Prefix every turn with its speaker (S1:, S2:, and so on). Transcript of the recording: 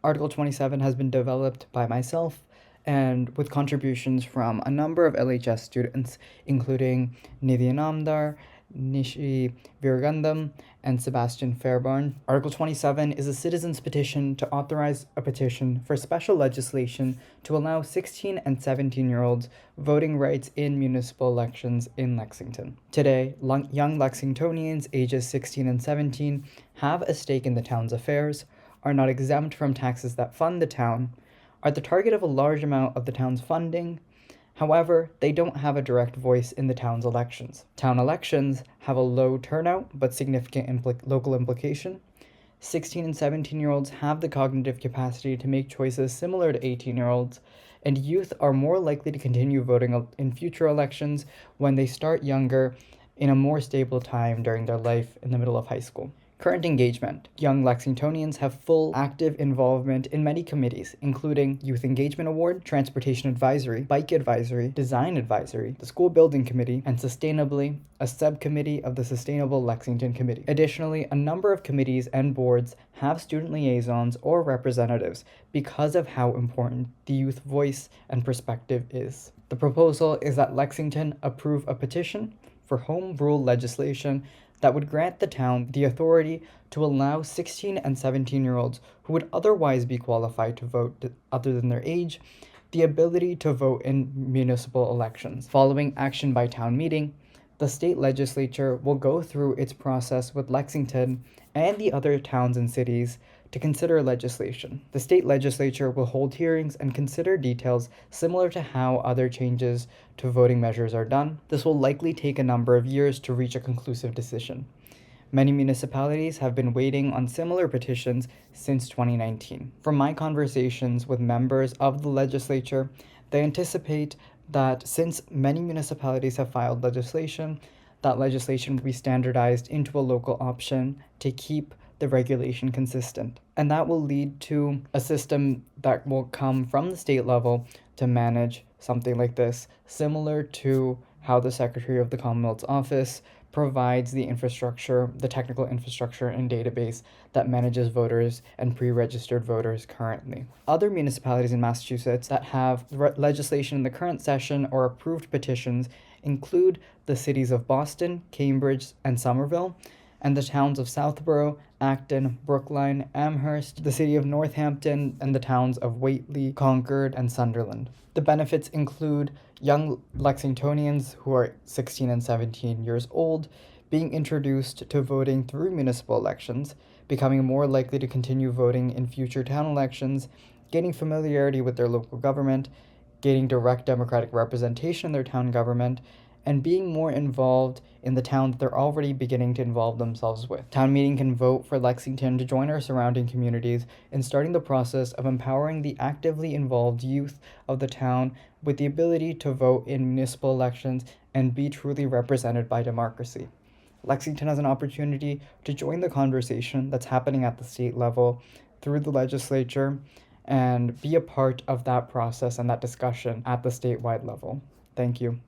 S1: Article 27 has been developed by myself and with contributions from a number of LHS students, including Nidhi Namdar, Nishi Viragandam, and Sebastian Fairbairn. Article 27 is a citizen's petition to authorize a petition for special legislation to allow 16 and 17-year-olds voting rights in municipal elections in Lexington. Today, young Lexingtonians ages 16 and 17 have a stake in the town's affairs, are not exempt from taxes that fund the town, are the target of a large amount of the town's funding. However, they don't have a direct voice in the town's elections. Town elections have a low turnout but significant local implication. 16 and 17-year-olds have the cognitive capacity to make choices similar to 18-year-olds, and youth are more likely to continue voting in future elections when they start younger in a more stable time during their life in the middle of high school. Current engagement. Young Lexingtonians have full active involvement in many committees, including Youth Engagement Award, Transportation Advisory, Bike Advisory, Design Advisory, the School Building Committee, and sustainably, a subcommittee of the Sustainable Lexington Committee. Additionally, a number of committees and boards have student liaisons or representatives because of how important the youth voice and perspective is. The proposal is that Lexington approve a petition for home rule legislation that would grant the town the authority to allow 16 and 17-year-olds who would otherwise be qualified to vote other than their age, the ability to vote in municipal elections. Following action by town meeting, the state legislature will go through its process with Lexington and the other towns and cities to consider legislation. The state legislature will hold hearings and consider details similar to how other changes to voting measures are done. This will likely take a number of years to reach a conclusive decision. Many municipalities have been waiting on similar petitions since 2019. From my conversations with members of the legislature, they anticipate that since many municipalities have filed legislation, that legislation will be standardized into a local option to keep the regulation consistent. And that will lead to a system that will come from the state level to manage something like this, similar to how the Secretary of the Commonwealth's office provides the infrastructure, the technical infrastructure and database that manages voters and pre-registered voters currently. Other municipalities in Massachusetts that have legislation in the current session or approved petitions include the cities of Boston, Cambridge, and Somerville, and the towns of Southborough, Acton, Brookline, Amherst, the city of Northampton, and the towns of Whately, Concord, and Sunderland. The benefits include young Lexingtonians who are 16 and 17 years old being introduced to voting through municipal elections, becoming more likely to continue voting in future town elections, gaining familiarity with their local government, gaining direct democratic representation in their town government, and being more involved in the town that they're already beginning to involve themselves with. Town meeting can vote for Lexington to join our surrounding communities in starting the process of empowering the actively involved youth of the town with the ability to vote in municipal elections and be truly represented by democracy. Lexington has an opportunity to join the conversation that's happening at the state level through the legislature and be a part of that process and that discussion at the statewide level. Thank you.